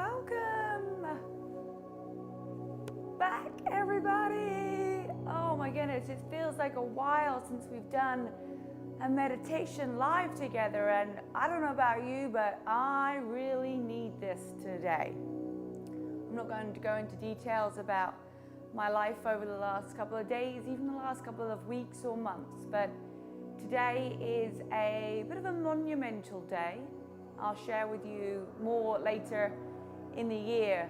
welcome back, everybody. Oh my goodness, it feels like a while since we've done a meditation live together, and I don't know about you, but I really need this today. I'm not going to go into details about my life over the last couple of days, even the last couple of weeks or months, but today is a bit of a monumental day. I'll share with you more later in the year,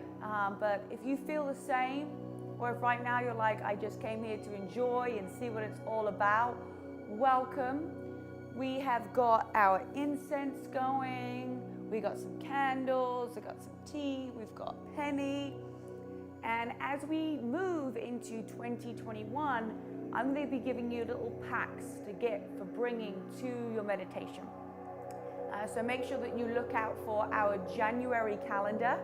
but if you feel the same, or if right now you're like, I just came here to enjoy and see what it's all about, welcome. We have got our incense going, we got some candles, we got some tea, we've got Penny, and as we move into 2021, I'm going to be giving you little packs to get for bringing to your meditation. So make sure that you look out for our January calendar.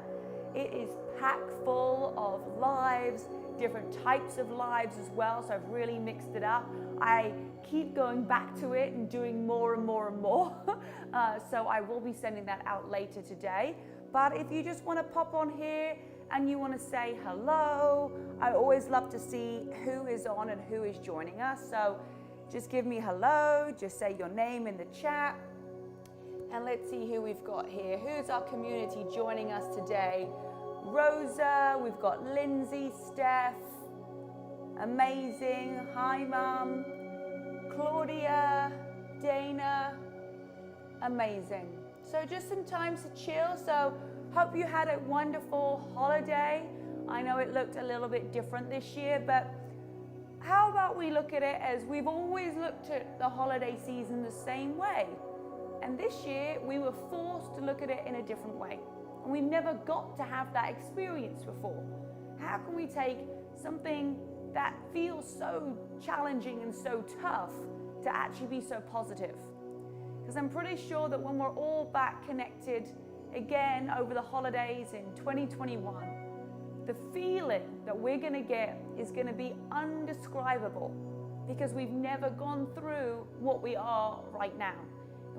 It is packed full of lives, different types of lives as well, so I've really mixed it up. I keep going back to it and doing more and more and more. So I will be sending that out later today. But if you just want to pop on here and you want to say hello, I always love to see who is on and who is joining us. So just give me hello, just say your name in the chat. And let's see who we've got here. Who's our community joining us today? Rosa, we've got Lindsay, Steph, amazing. Hi, Mum. Claudia, Dana, amazing. So just some time to chill. So hope you had a wonderful holiday. I know it looked a little bit different this year, but how about we look at it as we've always looked at the holiday season the same way. And this year, we were forced to look at it in a different way. And we never got to have that experience before. How can we take something that feels so challenging and so tough to actually be so positive? Because I'm pretty sure that when we're all back connected again over the holidays in 2021, the feeling that we're going to get is going to be undescribable, because we've never gone through what we are right now.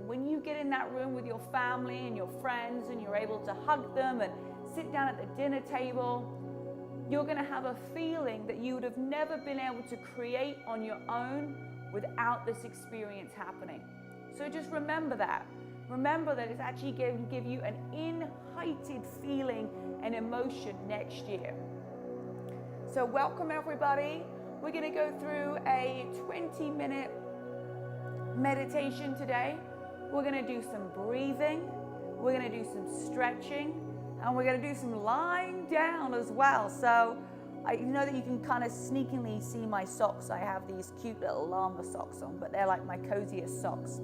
When you get in that room with your family and your friends and you're able to hug them and sit down at the dinner table, you're going to have a feeling that you would have never been able to create on your own without this experience happening. So just remember that. Remember that it's actually going to give you an heightened feeling and emotion next year. So welcome, everybody. We're going to go through a 20-minute meditation today. We're going to do some breathing, we're going to do some stretching, and we're going to do some lying down as well. So I know that you can kind of sneakily see my socks. I have these cute little llama socks on, but they're like my coziest socks.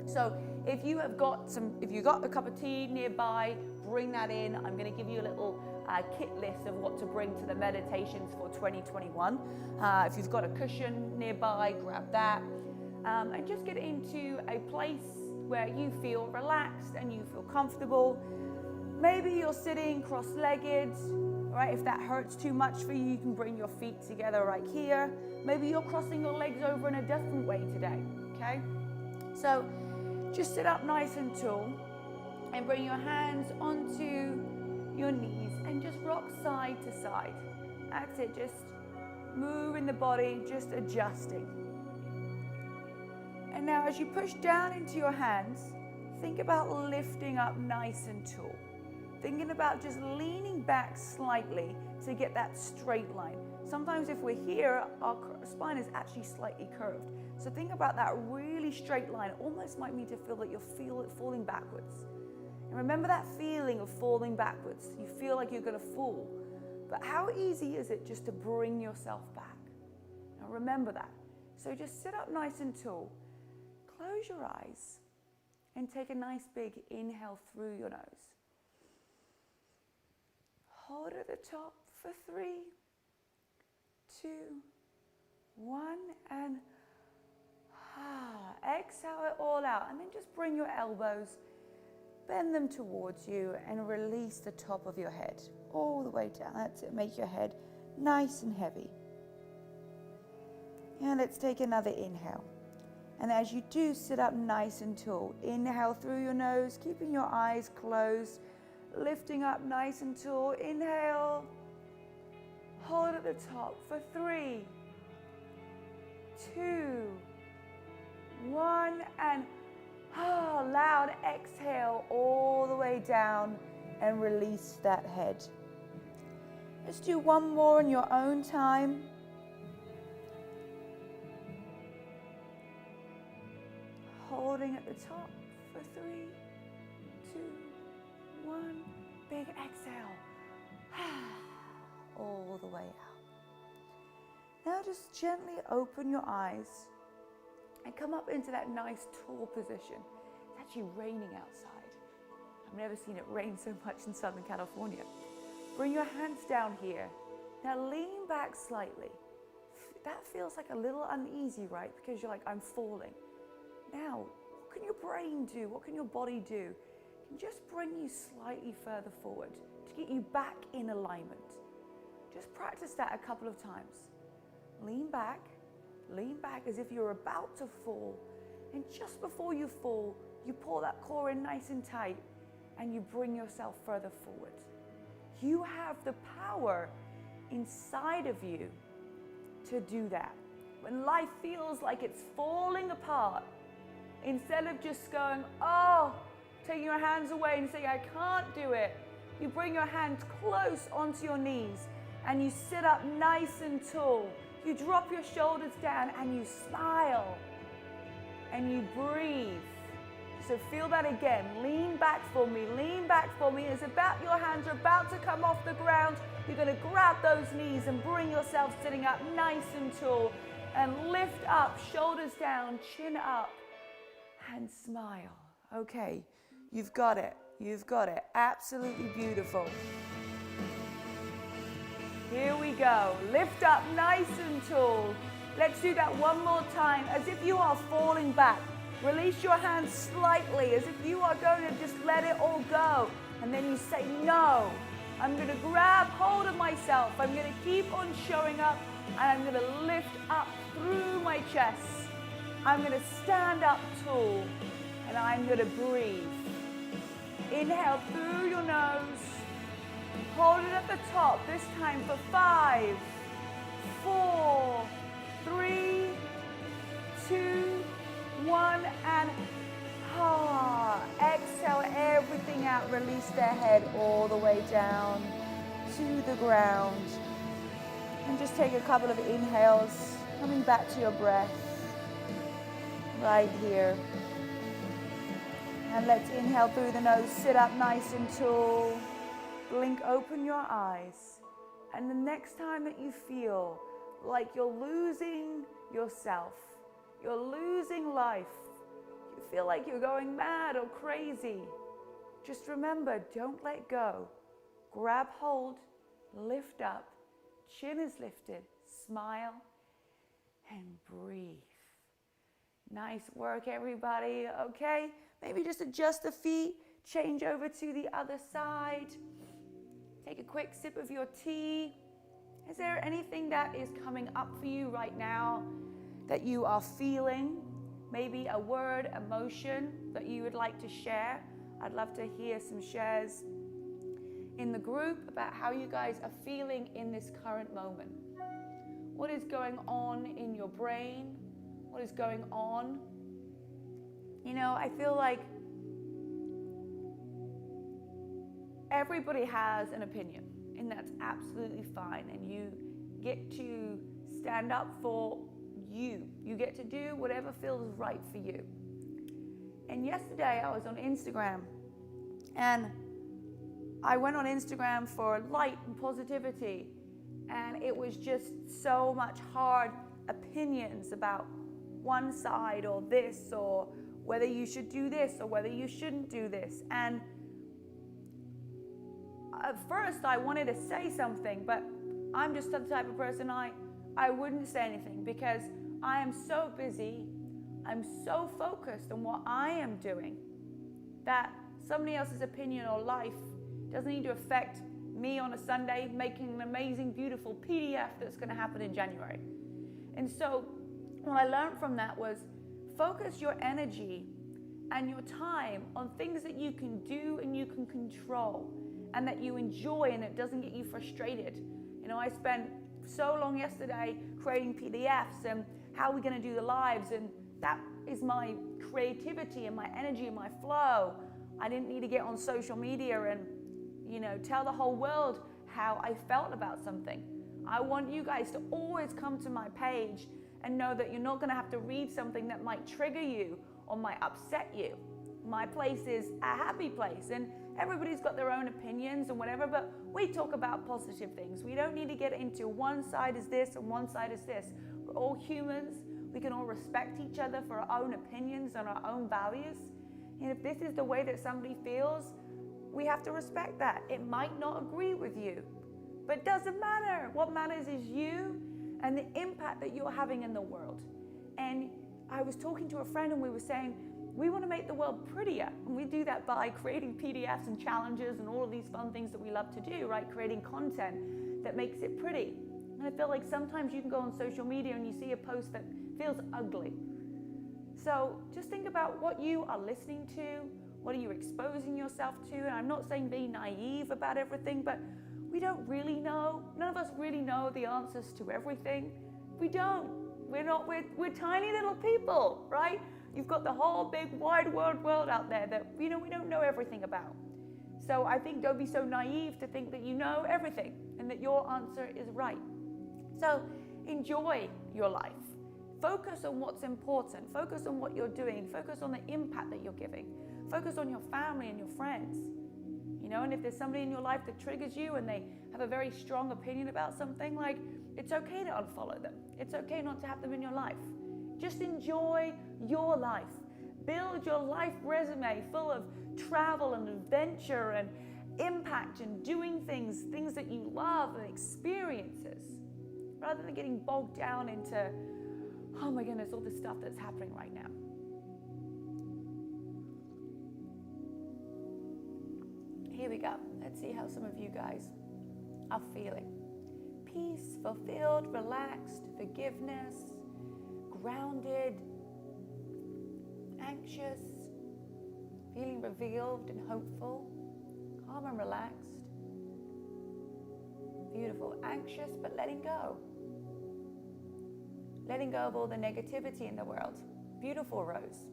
So if you have got a cup of tea nearby, bring that in. I'm going to give you a little kit list of what to bring to the meditations for 2021. If you've got a cushion nearby, grab that. And just get into a place where you feel relaxed and you feel comfortable. Maybe you're sitting cross-legged, right? If that hurts too much for you, you can bring your feet together right here. Maybe you're crossing your legs over in a different way today, okay? So just sit up nice and tall and bring your hands onto your knees and just rock side to side. That's it, just moving the body, just adjusting. And now as you push down into your hands, think about lifting up nice and tall. Thinking about just leaning back slightly to get that straight line. Sometimes if we're here, our spine is actually slightly curved. So think about that really straight line. Almost might need to feel that you're falling backwards. And remember that feeling of falling backwards. You feel like you're going to fall. But how easy is it just to bring yourself back? Now remember that. So just sit up nice and tall. Close your eyes and take a nice big inhale through your nose. Hold at the top for 3, 2, 1, and exhale it all out. And then just bring your elbows, bend them towards you, and release the top of your head all the way down. That's it. Make your head nice and heavy. And let's take another inhale. And as you do, sit up nice and tall. Inhale through your nose, keeping your eyes closed. lifting up nice and tall. Inhale, hold at the top for 3, 2, 1, and loud exhale all the way down and release that head. Let's do one more in your own time. Holding at the top for 3, 2, 1. Big exhale. All the way out. Now just gently open your eyes and come up into that nice tall position. It's actually raining outside. I've never seen it rain so much in Southern California. Bring your hands down here. Now lean back slightly. That feels like a little uneasy, right? Because you're like, I'm falling. Now, what can your brain do? What can your body do? It can just bring you slightly further forward to get you back in alignment. Just practice that a couple of times. Lean back as if you're about to fall. And just before you fall, you pull that core in nice and tight and you bring yourself further forward. You have the power inside of you to do that. When life feels like it's falling apart, instead of just going, taking your hands away and saying, I can't do it, you bring your hands close onto your knees and you sit up nice and tall. You drop your shoulders down and you smile and you breathe. So feel that again. Lean back for me. Lean back for me. It's about your hands are about to come off the ground. You're going to grab those knees and bring yourself sitting up nice and tall and lift up, shoulders down, chin up and smile. Okay, you've got it. You've got it. Absolutely beautiful. Here we go. Lift up nice and tall. Let's do that one more time as if you are falling back. Release your hands slightly as if you are going to just let it all go. And then you say, no, I'm going to grab hold of myself. I'm going to keep on showing up and I'm going to lift up through my chest. I'm going to stand up tall and I'm going to breathe. Inhale through your nose. Hold it at the top, this time for 5, 4, 3, 2, 1, and exhale everything out. Release their head all the way down to the ground. And just take a couple of inhales, coming back to your breath right here. And let's inhale through the nose, sit up nice and tall. Blink open your eyes. And the next time that you feel like you're losing yourself, you're losing life, you feel like you're going mad or crazy, just remember, don't let go. Grab hold, lift up, chin is lifted, smile, and breathe. Nice work, everybody. Okay, maybe just adjust the feet, change over to the other side. Take a quick sip of your tea. Is there anything that is coming up for you right now that you are feeling? Maybe a word, emotion that you would like to share? I'd love to hear some shares in the group about how you guys are feeling in this current moment. What is going on in your brain? What is going on? You know, I feel like everybody has an opinion, and that's absolutely fine. And you get to stand up for you. You get to do whatever feels right for you. And yesterday I was on Instagram, and I went on Instagram for light and positivity, and it was just so much hard opinions about one side or this, or whether you should do this or whether you shouldn't do this. And at first I wanted to say something, but I'm just the type of person I wouldn't say anything, because I am so busy, I'm so focused on what I am doing, that somebody else's opinion or life doesn't need to affect me on a Sunday making an amazing, beautiful PDF that's going to happen in January. And so what I learned from that was focus your energy and your time on things that you can do and you can control. and that you enjoy and it doesn't get you frustrated. You know, I spent so long yesterday creating PDFs and how we're going to do the lives, and that is my creativity and my energy and my flow. I didn't need to get on social media and, you know, tell the whole world how I felt about something. I want you guys to always come to my page and know that you're not going to have to read something that might trigger you or might upset you. My place is a happy place, and everybody's got their own opinions and whatever, but we talk about positive things. We don't need to get into one side is this and one side is this. We're all humans. We can all respect each other for our own opinions and our own values. And if this is the way that somebody feels, we have to respect that. It might not agree with you, but it doesn't matter. What matters is you and the impact that you're having in the world. And I was talking to a friend and we were saying, we want to make the world prettier. And we do that by creating PDFs and challenges and all of these fun things that we love to do, right? Creating content that makes it pretty. And I feel like sometimes you can go on social media and you see a post that feels ugly. So just think about what you are listening to, what are you exposing yourself to? And I'm not saying be naive about everything, but we don't really know. None of us really know the answers to everything. We don't. We're tiny little people, right? You've got the whole big wide world out there that, you know, we don't know everything about. So I think don't be so naive to think that you know everything and that your answer is right. So enjoy your life. Focus on what's important. Focus on what you're doing. Focus on the impact that you're giving. Focus on your family and your friends. You know, and if there's somebody in your life that triggers you and they have a very strong opinion about something, like, it's okay to unfollow them. It's okay not to have them in your life. Just enjoy your life. Build your life resume full of travel and adventure and impact and doing things that you love and experiences, rather than getting bogged down into, oh my goodness, all the stuff that's happening right now. Here we go. Let's see how some of you guys are feeling. Peace, fulfilled, relaxed, forgiveness, grounded, anxious, feeling revealed and hopeful, calm and relaxed. Beautiful. Anxious, but letting go. Letting go of all the negativity in the world. Beautiful, Rose.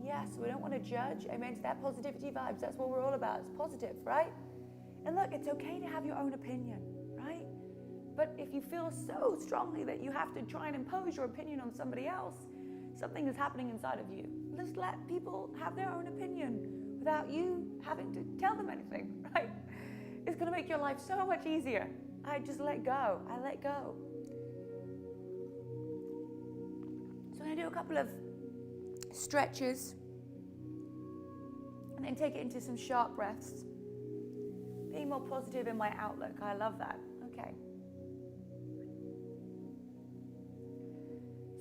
Yes, we don't want to judge. Amen to that. Positivity vibes. That's what we're all about. It's positive, right? And look, it's okay to have your own opinion, right? But if you feel so strongly that you have to try and impose your opinion on somebody else, something is happening inside of you. Just let people have their own opinion without you having to tell them anything, right? It's going to make your life so much easier. I just let go. I let go. So I'm going to do a couple of stretches and then take it into some sharp breaths. Being more positive in my outlook. I love that. Okay.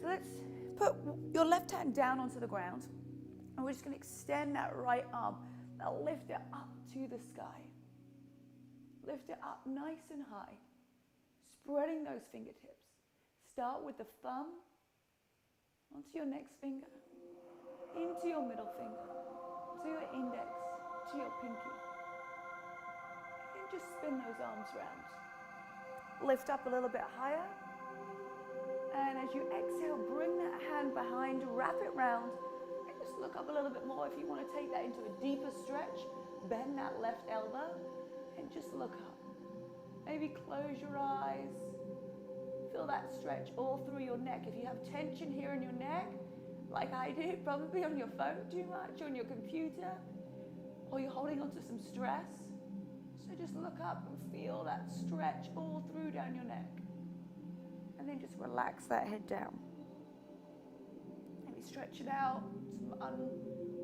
So let's put your left hand down onto the ground, and we're just going to extend that right arm. Now lift it up to the sky. Lift it up nice and high, spreading those fingertips. Start with the thumb onto your next finger, into your middle finger, to your index, to your pinky. And just spin those arms around. Lift up a little bit higher. And as you exhale, bring that hand behind, wrap it round, and just look up a little bit more. If you want to take that into a deeper stretch, bend that left elbow and just look up. Maybe close your eyes. Feel that stretch all through your neck. If you have tension here in your neck, like I do, probably on your phone too much, on your computer, or you're holding on to some stress, so just look up and feel that stretch all through down your neck. And then just relax that head down. Maybe stretch it out, some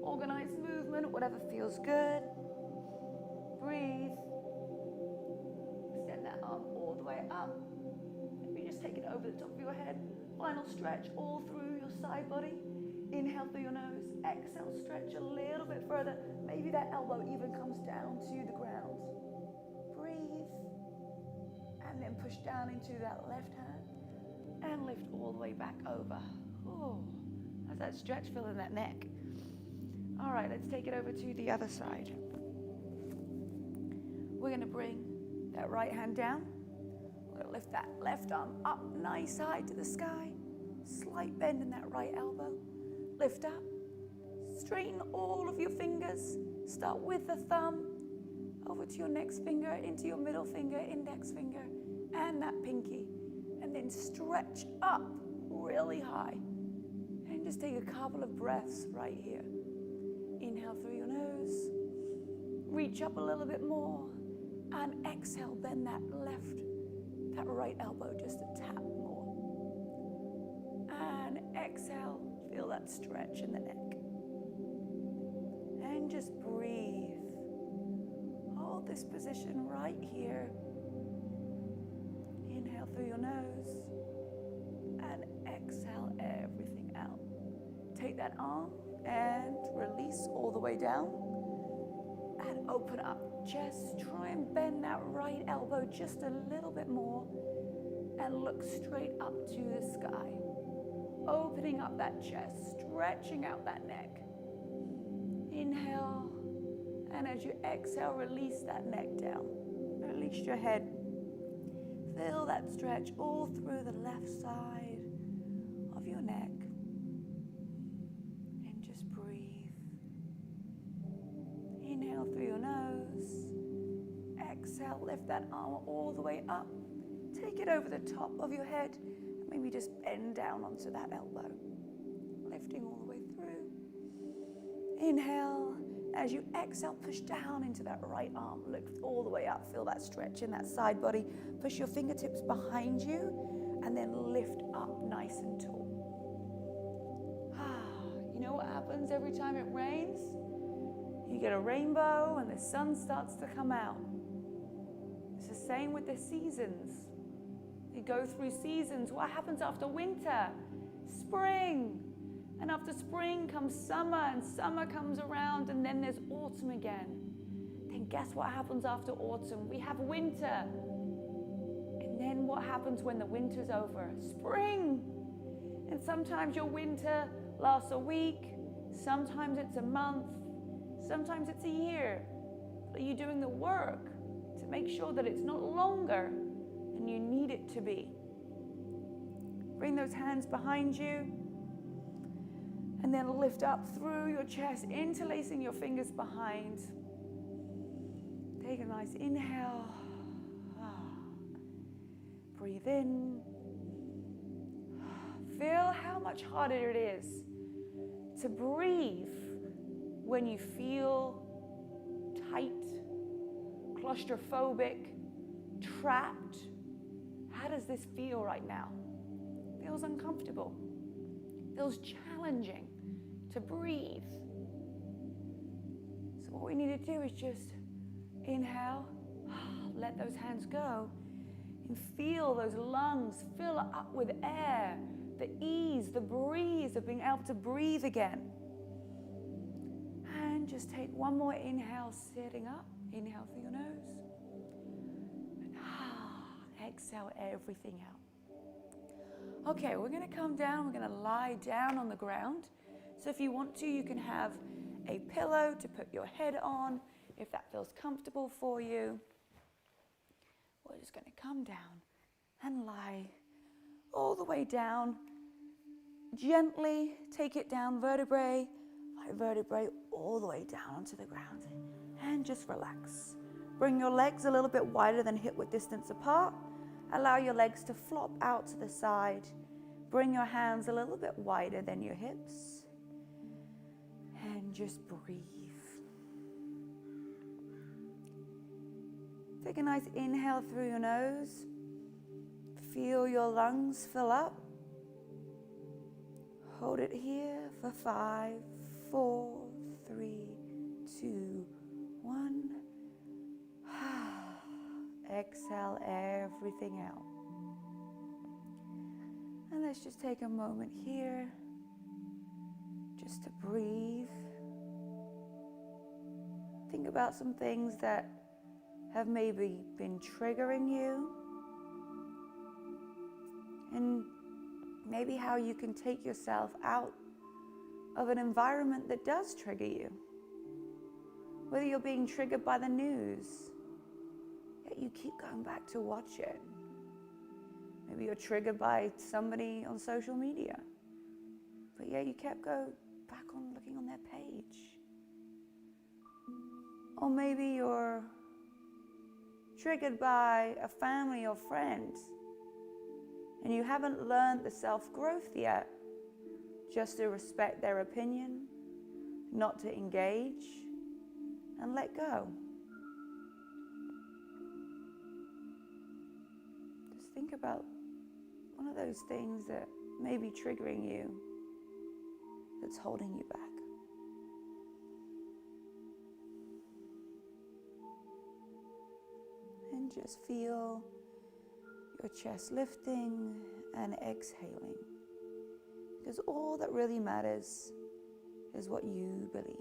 unorganized movement, whatever feels good. Breathe. Extend that arm all the way up. Maybe just take it over the top of your head. Final stretch all through your side body. Inhale through your nose. Exhale, stretch a little bit further. Maybe that elbow even comes down to the ground. Breathe. And then push down into that left hand. And lift all the way back over. Oh, how's that stretch feel in that neck? All right, let's take it over to the other side. We're going to bring that right hand down. We're going to lift that left arm up nice high to the sky. Slight bend in that right elbow. Lift up. Straighten all of your fingers. Start with the thumb over to your next finger, into your middle finger, index finger, and that pinky. And then stretch up really high. And just take a couple of breaths right here. Inhale through your nose. Reach up a little bit more. And exhale, bend that right elbow just a tap more. And exhale, feel that stretch in the neck. And just breathe. Hold this position right here. Inhale through your nose. And exhale everything out. Take that arm and release all the way down. And open up. Just try and bend that right elbow just a little bit more. And look straight up to the sky. Opening up that chest, stretching out that neck. Inhale. And as you exhale, release that neck down. Release your head. Feel that stretch all through the left side of your neck. And just breathe. Inhale through your nose. Exhale, lift that arm all the way up. Take it over the top of your head. And maybe just bend down onto that elbow. Lifting all the way through. Inhale. As you exhale, push down into that right arm. Lift all the way up. Feel that stretch in that side body. Push your fingertips behind you. And then lift up nice and tall. You know what happens every time it rains? You get a rainbow and the sun starts to come out. It's the same with the seasons. You go through seasons. What happens after winter? Spring. And after spring comes summer, and summer comes around, and then there's autumn again. Then guess what happens after autumn? We have winter. And then what happens when the winter's over? Spring. And sometimes your winter lasts a week. Sometimes it's a month. Sometimes it's a year. Are you doing the work to make sure that it's not longer than you need it to be? Bring those hands behind you. And then lift up through your chest, interlacing your fingers behind. Take a nice inhale. Breathe in. Feel how much harder it is to breathe when you feel tight, claustrophobic, trapped. How does this feel right now? Feels uncomfortable. Feels challenging to breathe. So what we need to do is just inhale, let those hands go, and feel those lungs fill up with air, the ease, the breeze of being able to breathe again. And just take one more inhale, sitting up. Inhale through your nose. And exhale everything out. Okay, we're going to come down. We're going to lie down on the ground. So if you want to, you can have a pillow to put your head on, if that feels comfortable for you. We're just going to come down and lie all the way down. Gently take it down vertebrae by vertebrae all the way down onto the ground. And just relax. Bring your legs a little bit wider than hip-width distance apart. Allow your legs to flop out to the side. Bring your hands a little bit wider than your hips. And just breathe. Take a nice inhale through your nose. Feel your lungs fill up. Hold it here for 5, 4, 3, 2, 1. Exhale everything out. And let's just take a moment here just to breathe. Think about some things that have maybe been triggering you, and maybe how you can take yourself out of an environment that does trigger you. Whether you're being triggered by the news, yet you keep going back to watch it. Maybe you're triggered by somebody on social media, but yet you kept going back on looking on their page. Or maybe you're triggered by a family or friend, and you haven't learned the self-growth yet, just to respect their opinion, not to engage, and let go. Just think about one of those things that may be triggering you, that's holding you back. And just feel your chest lifting and exhaling. Because all that really matters is what you believe.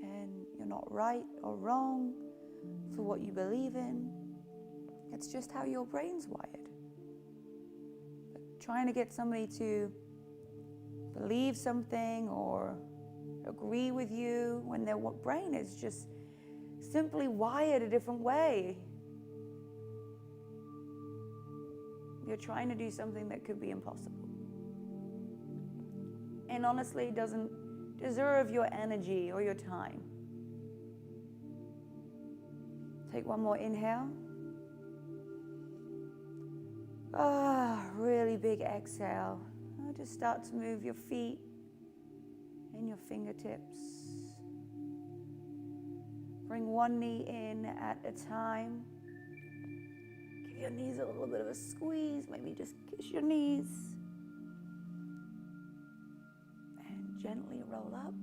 And you're not right or wrong for what you believe in. It's just how your brain's wired. But trying to get somebody to believe something or agree with you when their brain is just simply wired a different way. You're trying to do something that could be impossible. And honestly, doesn't deserve your energy or your time. Take one more inhale. Really big exhale. Just start to move your feet and your fingertips. Bring one knee in at a time. Give your knees a little bit of a squeeze. Maybe just kiss your knees. And gently roll up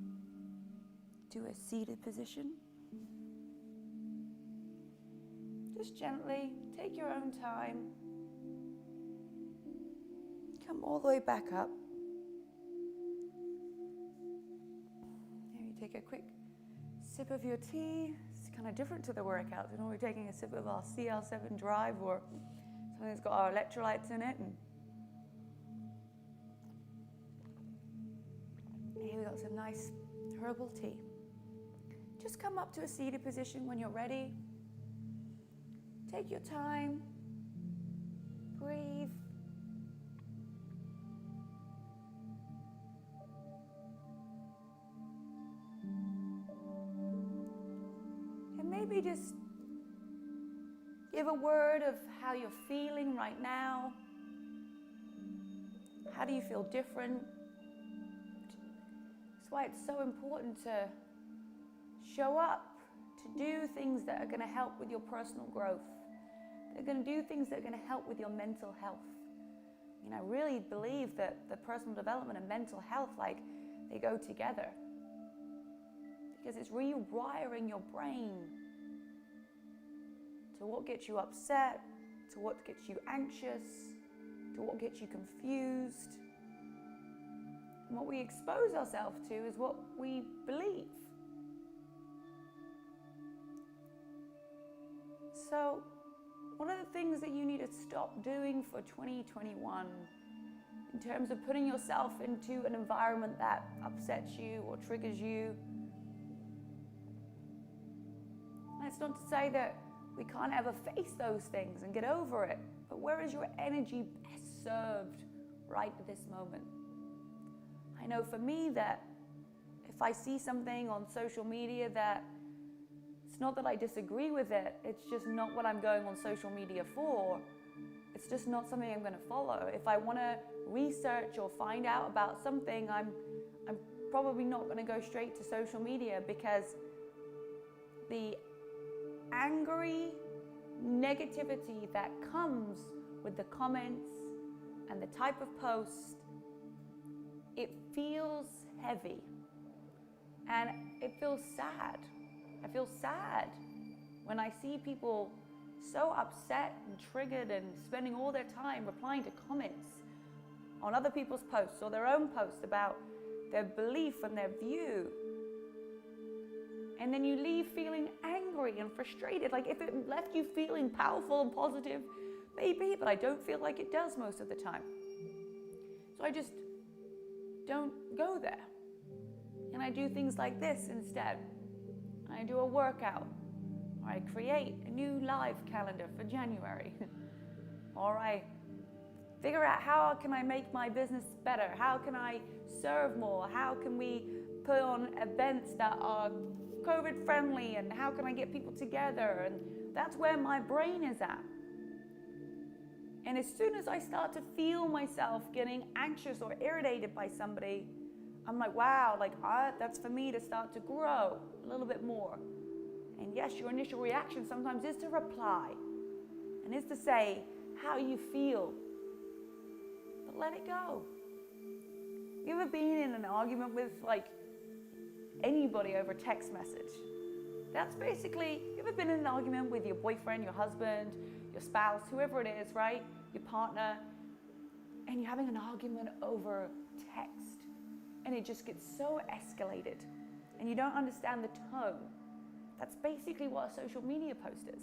to a seated position. Just gently take your own time. Come all the way back up. Maybe take a quick sip of your tea. It's kind of different to the workouts. We're normally taking a sip of our CL7 Drive or something that's got our electrolytes in it. And here we got some nice herbal tea. Just come up to a seated position when you're ready. Take your time. Breathe. Maybe just give a word of how you're feeling right now. How do you feel different? That's why it's so important to show up, to do things that are going to help with your personal growth. They're going to do things that are going to help with your mental health. You know, I really believe that the personal development and mental health, like, they go together. Because it's rewiring your brain to what gets you upset, to what gets you anxious, to what gets you confused. And what we expose ourselves to is what we believe. So, what are the things that you need to stop doing for 2021 in terms of putting yourself into an environment that upsets you or triggers you? And it's not to say that we can't ever face those things and get over it, but where is your energy best served right at this moment? I know for me that if I see something on social media that it's not that I disagree with it, it's just not what I'm going on social media for. It's just not something I'm going to follow. If I want to research or find out about something, I'm probably not going to go straight to social media, because the angry negativity that comes with the comments and the type of post, it feels heavy and it feels sad. I feel sad when I see people so upset and triggered and spending all their time replying to comments on other people's posts or their own posts about their belief and their view. And then you leave feeling angry and frustrated. Like, if it left you feeling powerful and positive, maybe, but I don't feel like it does most of the time. So I just don't go there. And I do things like this instead. I do a workout, or I create a new live calendar for January, or I figure out how can I make my business better, how can I serve more, how can we put on events that are COVID friendly, and how can I get people together, and that's where my brain is at. And as soon as I start to feel myself getting anxious or irritated by somebody, I'm like, wow, that's for me to start to grow a little bit more. And yes, your initial reaction sometimes is to reply and is to say how you feel, but let it go. You ever been in an argument with anybody over text message? That's basically, you ever been in an argument with your boyfriend, your husband, your spouse, whoever it is, right? Your partner, and you're having an argument over text, and it just gets so escalated, and you don't understand the tone. That's basically what a social media post is.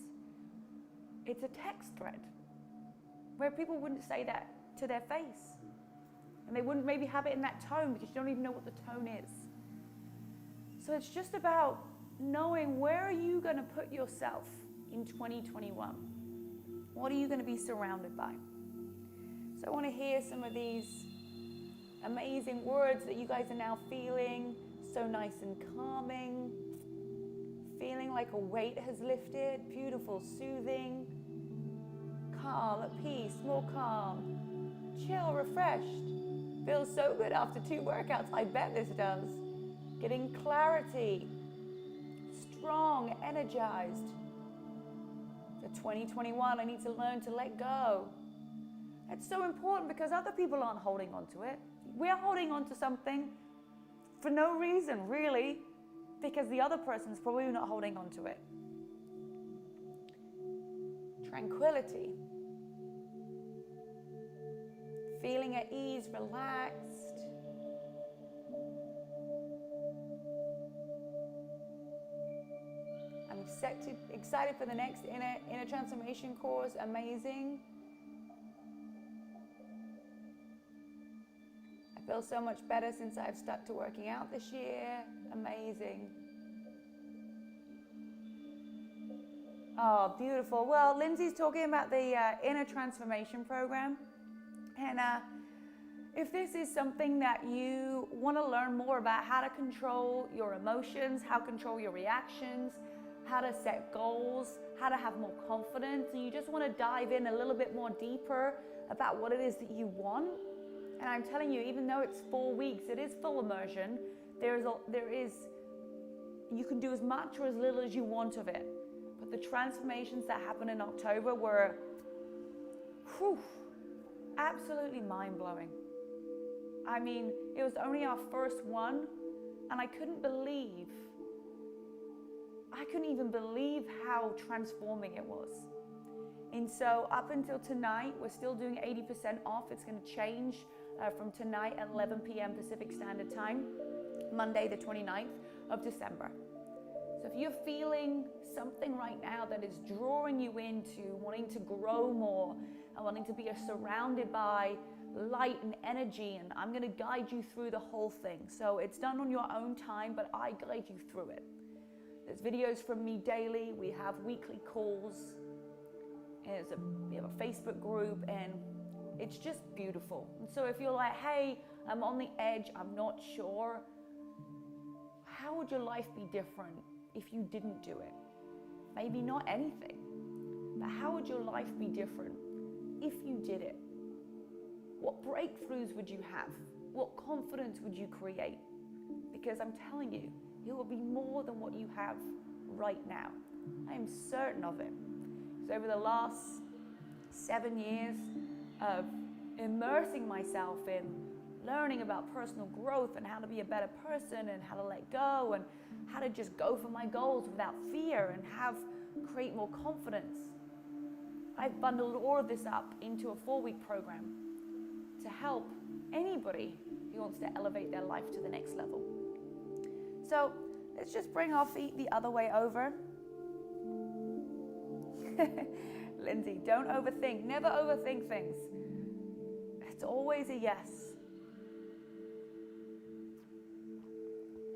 It's a text thread where people wouldn't say that to their face, and they wouldn't maybe have it in that tone because you don't even know what the tone is. So it's just about knowing, where are you going to put yourself in 2021? What are you going to be surrounded by? So I want to hear some of these amazing words that you guys are now feeling, so nice and calming, feeling like a weight has lifted, beautiful, soothing, calm, at peace, more calm, chill, refreshed. Feels so good after 2 workouts, I bet this does. Getting clarity, strong, energized. For 2021, I need to learn to let go. It's so important because other people aren't holding on to it. We're holding on to something for no reason, really, because the other person's probably not holding on to it. Tranquility. Feeling at ease, relaxed. I'm excited for the next inner transformation course. Amazing. I feel so much better since I've stuck to working out this year. Amazing. Oh, beautiful. Well, Lindsay's talking about the inner transformation program. And if this is something that you want to learn more about, how to control your emotions, how to control your reactions, how to set goals, how to have more confidence, and you just want to dive in a little bit more deeper about what it is that you want. And I'm telling you, even though it's 4 weeks, it is full immersion. You can do as much or as little as you want of it. But the transformations that happened in October were, absolutely mind-blowing. I mean, it was only our first one, and I couldn't even believe how transforming it was. And so up until tonight, we're still doing 80% off. It's going to change from tonight at 11 p.m. Pacific Standard Time, Monday the 29th of December. So if you're feeling something right now that is drawing you into wanting to grow more and wanting to be surrounded by light and energy, and I'm going to guide you through the whole thing. So it's done on your own time, but I guide you through it. There's videos from me daily. We have weekly calls. We have a Facebook group, and it's just beautiful. And so if you're like, hey, I'm on the edge, I'm not sure, how would your life be different if you didn't do it? Maybe not anything, but how would your life be different if you did it? What breakthroughs would you have? What confidence would you create? Because I'm telling you, it will be more than what you have right now. I am certain of it. So over the last 7 years of immersing myself in learning about personal growth and how to be a better person and how to let go and how to just go for my goals without fear and create more confidence, I've bundled all of this up into a 4-week program to help anybody who wants to elevate their life to the next level. So let's just bring our feet the other way over. Lindsay, don't overthink. Never overthink things. It's always a yes.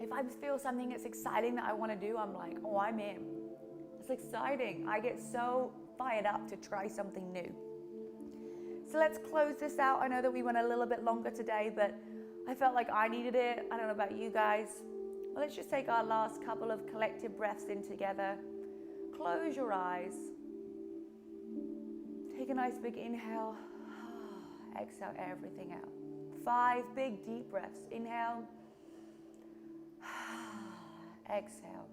If I feel something that's exciting that I want to do, I'm like, oh, I'm in. It's exciting. I get so fired up to try something new. So let's close this out. I know that we went a little bit longer today, but I felt like I needed it. I don't know about you guys. Well, let's just take our last couple of collective breaths in together. Close your eyes. Take a nice big inhale. Exhale everything out. 5 big deep breaths. Inhale. Exhale.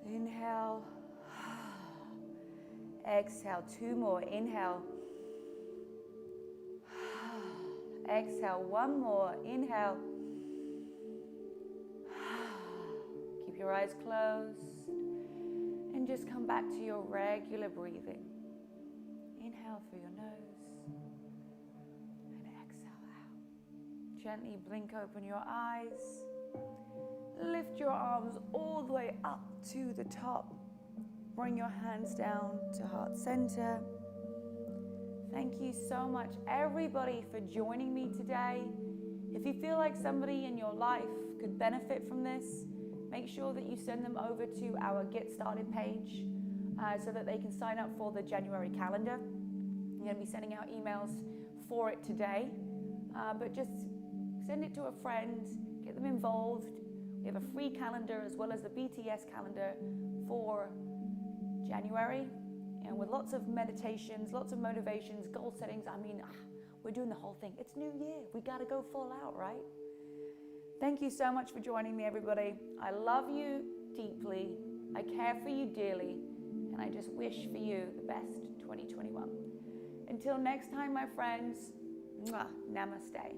Inhale. Exhale. 2 more. Inhale. Exhale. 1 more. Inhale. Keep your eyes closed. And just come back to your regular breathing. Inhale through your nose. And exhale out. Gently blink open your eyes. Lift your arms all the way up to the top. Bring your hands down to heart center. Thank you so much, everybody, for joining me today. If you feel like somebody in your life could benefit from this, make sure that you send them over to our Get Started page so that they can sign up for the January calendar. I'm going to be sending out emails for it today, but just send it to a friend, get them involved. We have a free calendar as well as the BTS calendar for January, and with lots of meditations, lots of motivations, goal settings. I mean, we're doing the whole thing. It's New Year. We got to go full out, right? Thank you so much for joining me, everybody. I love you deeply. I care for you dearly, and I just wish for you the best 2021. Until next time, my friends, namaste.